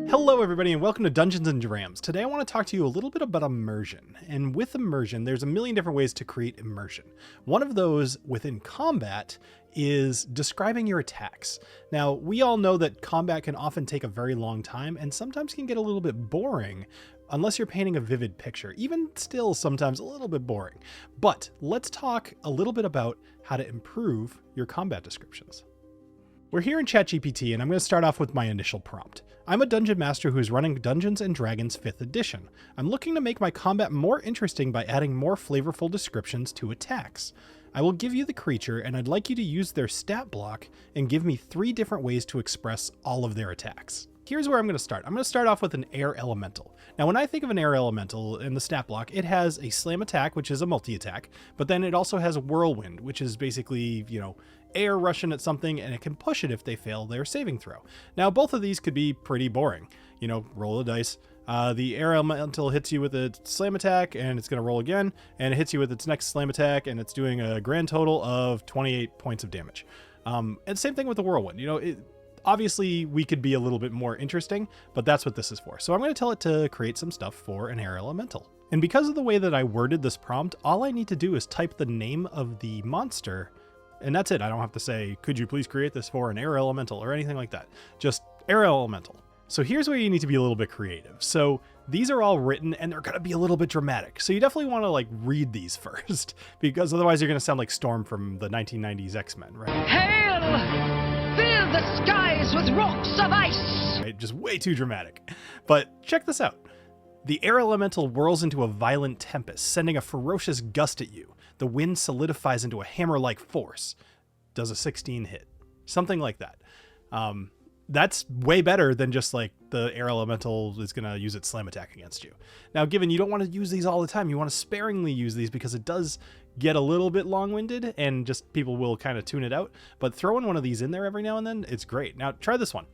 Hello everybody and welcome to Dungeons & Drams. Today I want to talk to you a little bit about immersion. And with immersion, there's a million different ways to create immersion. One of those within combat is describing your attacks. Now, we all know that combat can often take a very long time and sometimes can get a little bit boring unless you're painting a vivid picture. Even still, sometimes a little bit boring. But let's talk a little bit about how to improve your combat descriptions. We're here in ChatGPT, and I'm going to start off with my initial prompt. I'm a dungeon master who's running Dungeons & Dragons 5th edition. I'm looking to make my combat more interesting by adding more flavorful descriptions to attacks. I will give you the creature, and I'd like you to use their stat block and give me 3 different ways to express all of their attacks. Here's where I'm going to start. I'm going to start off with an air elemental. Now, when I think of an air elemental in the stat block, it has a slam attack, which is a multi-attack, but then it also has a whirlwind, which is basically, air rushing at something, and it can push it if they fail their saving throw. Now, both of these could be pretty boring. Roll a dice. The air elemental hits you with a slam attack, and it's going to roll again, and it hits you with its next slam attack, and it's doing a grand total of 28 points of damage. And same thing with the whirlwind. Obviously, we could be a little bit more interesting, but that's what this is for. So I'm going to tell it to create some stuff for an air elemental. And because of the way that I worded this prompt, all I need to do is type the name of the monster, and that's it. I don't have to say, could you please create this for an air elemental or anything like that. Just air elemental. So here's where you need to be a little bit creative. So these are all written and they're going to be a little bit dramatic. So you definitely want to read these first, because otherwise you're going to sound like Storm from the 1990s X-Men, right? Hail! Fill the skies with rocks of ice! Right, just way too dramatic. But check this out. The air elemental whirls into a violent tempest, sending a ferocious gust at you. The wind solidifies into a hammer-like force. Does a 16 hit? Something like that. That's way better than just the air elemental is going to use its slam attack against you. Now, given you don't want to use these all the time, you want to sparingly use these because it does get a little bit long-winded and just people will kind of tune it out. But throwing one of these in there every now and then, it's great. Now, try this one.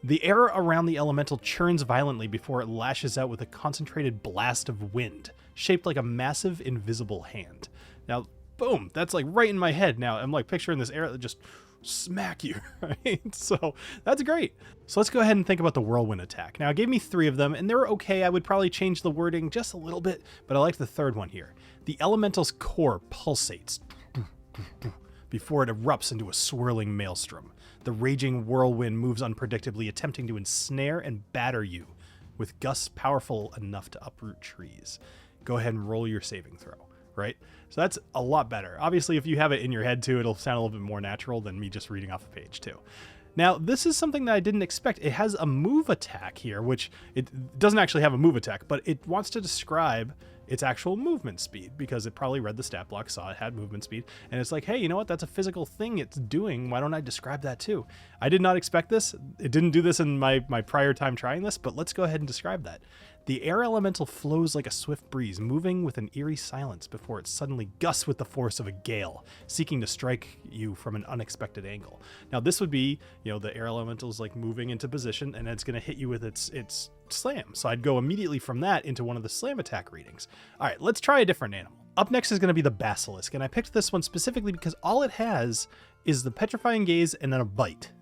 The air around the elemental churns violently before it lashes out with a concentrated blast of wind, shaped like a massive invisible hand. Now, boom, that's right in my head. Now, I'm picturing this air that just smack you, right? So that's great. So let's go ahead and think about the whirlwind attack. Now, it gave me 3 of them, and they're okay. I would probably change the wording just a little bit, but I like the 3rd one here. The elemental's core pulsates before it erupts into a swirling maelstrom. The raging whirlwind moves unpredictably, attempting to ensnare and batter you with gusts powerful enough to uproot trees. Go ahead and roll your saving throw, right? So that's a lot better. Obviously, if you have it in your head too, it'll sound a little bit more natural than me just reading off a page too. Now, this is something that I didn't expect. It has a move attack here, which it doesn't actually have a move attack, but it wants to describe its actual movement speed because it probably read the stat block, saw it had movement speed, and it's like, hey, you know what? That's a physical thing it's doing. Why don't I describe that too? I did not expect this. It didn't do this in my prior time trying this, but let's go ahead and describe that. The air elemental flows like a swift breeze, moving with an eerie silence before it suddenly gusts with the force of a gale, seeking to strike you from an unexpected angle. Now, this would be, the air elemental's moving into position, and it's going to hit you with its slam. So I'd go immediately from that into one of the slam attack readings. All right, let's try a different animal. Up next is going to be the basilisk, and I picked this one specifically because all it has is the petrifying gaze and then a bite.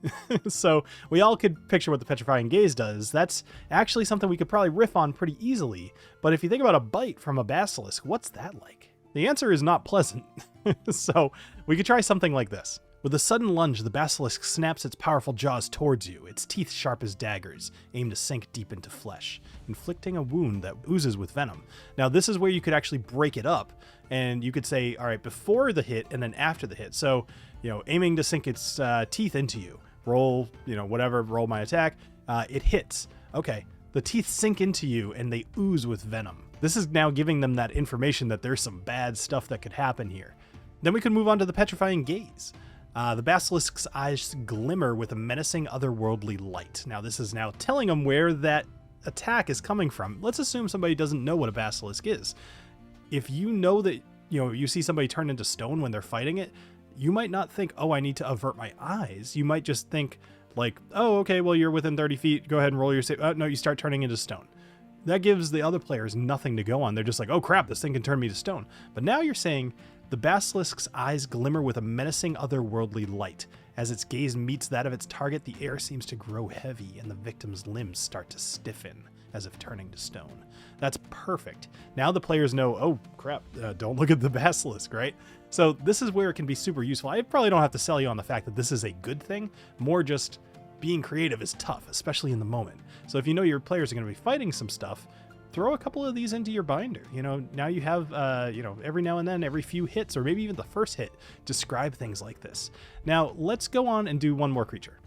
So we all could picture what the petrifying gaze does. That's actually something we could probably riff on pretty easily. But if you think about a bite from a basilisk, what's that like? The answer is not pleasant. So we could try something like this. With a sudden lunge, the basilisk snaps its powerful jaws towards you, its teeth sharp as daggers, aimed to sink deep into flesh, inflicting a wound that oozes with venom. Now, this is where you could actually break it up, and you could say, all right, before the hit and then after the hit. So, aiming to sink its teeth into you. Roll, roll my attack. It hits. Okay, the teeth sink into you, and they ooze with venom. This is now giving them that information that there's some bad stuff that could happen here. Then we can move on to the petrifying gaze. The basilisk's eyes glimmer with a menacing otherworldly light. Now, this is now telling them where that attack is coming from. Let's assume somebody doesn't know what a basilisk is. If you know that, you see somebody turn into stone when they're fighting it, you might not think, oh, I need to avert my eyes. You might just think oh, okay, well, you're within 30 feet. Go ahead and roll your save. Oh, no, you start turning into stone. That gives the other players nothing to go on. They're just like, oh, crap, this thing can turn me to stone. But now you're saying the basilisk's eyes glimmer with a menacing otherworldly light, As its gaze meets that of its target, the air seems to grow heavy and the victim's limbs start to stiffen, as if turning to stone. That's perfect. Now the players know, oh crap, don't look at the basilisk, right? So this is where it can be super useful. I probably don't have to sell you on the fact that this is a good thing, more just being creative is tough, especially in the moment. So if you know your players are going to be fighting some stuff, throw a couple of these into your binder. You know, now you have, every now and then, every few hits, or maybe even the first hit, describe things like this. Now let's go on and do one more creature.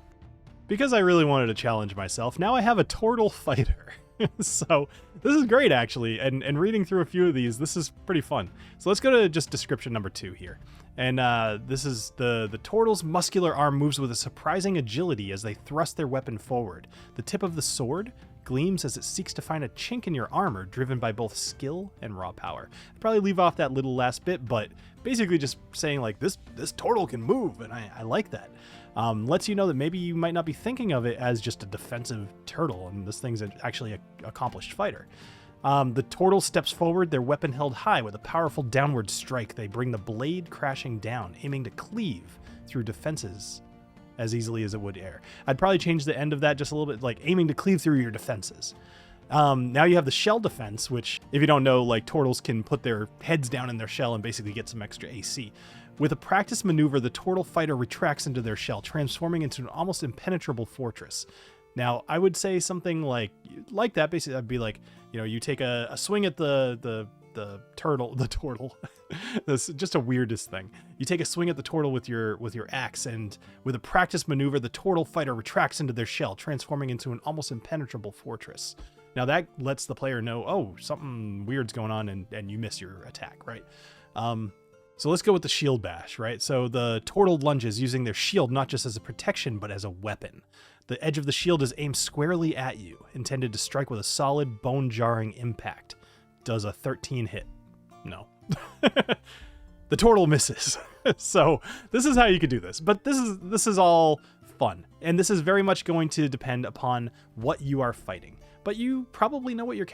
Because I really wanted to challenge myself, now I have a Toral fighter. So this is great, actually, and reading through a few of these, this is pretty fun. So let's go to just description number 2 here. And this is the Toral's muscular arm moves with a surprising agility as they thrust their weapon forward. The tip of the sword gleams as it seeks to find a chink in your armor, driven by both skill and raw power. I'd probably leave off that little last bit, but basically just saying like this Toral can move, and I like that. Lets you know that maybe you might not be thinking of it as just a defensive turtle, and this thing's actually an accomplished fighter. The Toral steps forward, their weapon held high. With a powerful downward strike, they bring the blade crashing down, aiming to cleave through defenses as easily as it would air. I'd probably change the end of that just a little bit, like aiming to cleave through your defenses. Now you have the shell defense, which, if you don't know, like Tortles can put their heads down in their shell and basically get some extra AC. With a practice maneuver, the Toral fighter retracts into their shell, transforming into an almost impenetrable fortress. Now, I would say something like that. Basically, I'd be like, you take a swing at the turtle. That's just a weirdest thing. You take a swing at the Toral with your axe, and with a practice maneuver, the Toral fighter retracts into their shell, transforming into an almost impenetrable fortress. Now that lets the player know, oh, something weird's going on, and you miss your attack, right? So let's go with the shield bash, right? So the Toral lunges, using their shield not just as a protection, but as a weapon. The edge of the shield is aimed squarely at you, intended to strike with a solid, bone-jarring impact. Does a 13 hit? No. The Toral misses. So this is how you could do this. But this is all fun. And this is very much going to depend upon what you are fighting. But you probably know what your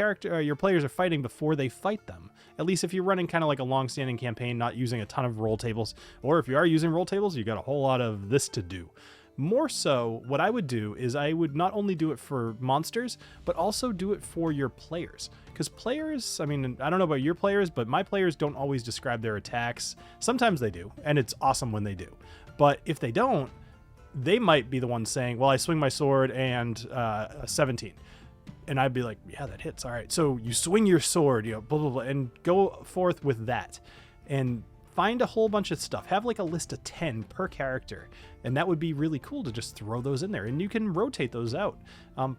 players are fighting before they fight them. At least if you're running kind of like a long-standing campaign, not using a ton of roll tables, or if you are using roll tables, you got a whole lot of this to do. More so, what I would do is I would not only do it for monsters, but also do it for your players. Because players, I mean, I don't know about your players, but my players don't always describe their attacks. Sometimes they do, and it's awesome when they do. But if they don't, they might be the ones saying, well, I swing my sword and a 17. And I'd be like, yeah, that hits. All right. So you swing your sword, blah, blah, blah, and go forth with that. And find a whole bunch of stuff. Have like a list of 10 per character. And that would be really cool to just throw those in there. And you can rotate those out.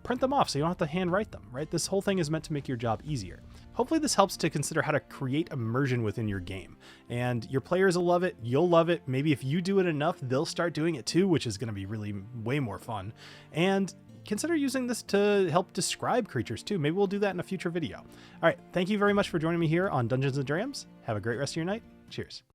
Print them off so you don't have to handwrite them, right? This whole thing is meant to make your job easier. Hopefully this helps to consider how to create immersion within your game. And your players will love it. You'll love it. Maybe if you do it enough, they'll start doing it too, which is going to be really way more fun. And consider using this to help describe creatures too. Maybe we'll do that in a future video. All right. Thank you very much for joining me here on Dungeons & Drams. Have a great rest of your night. Cheers.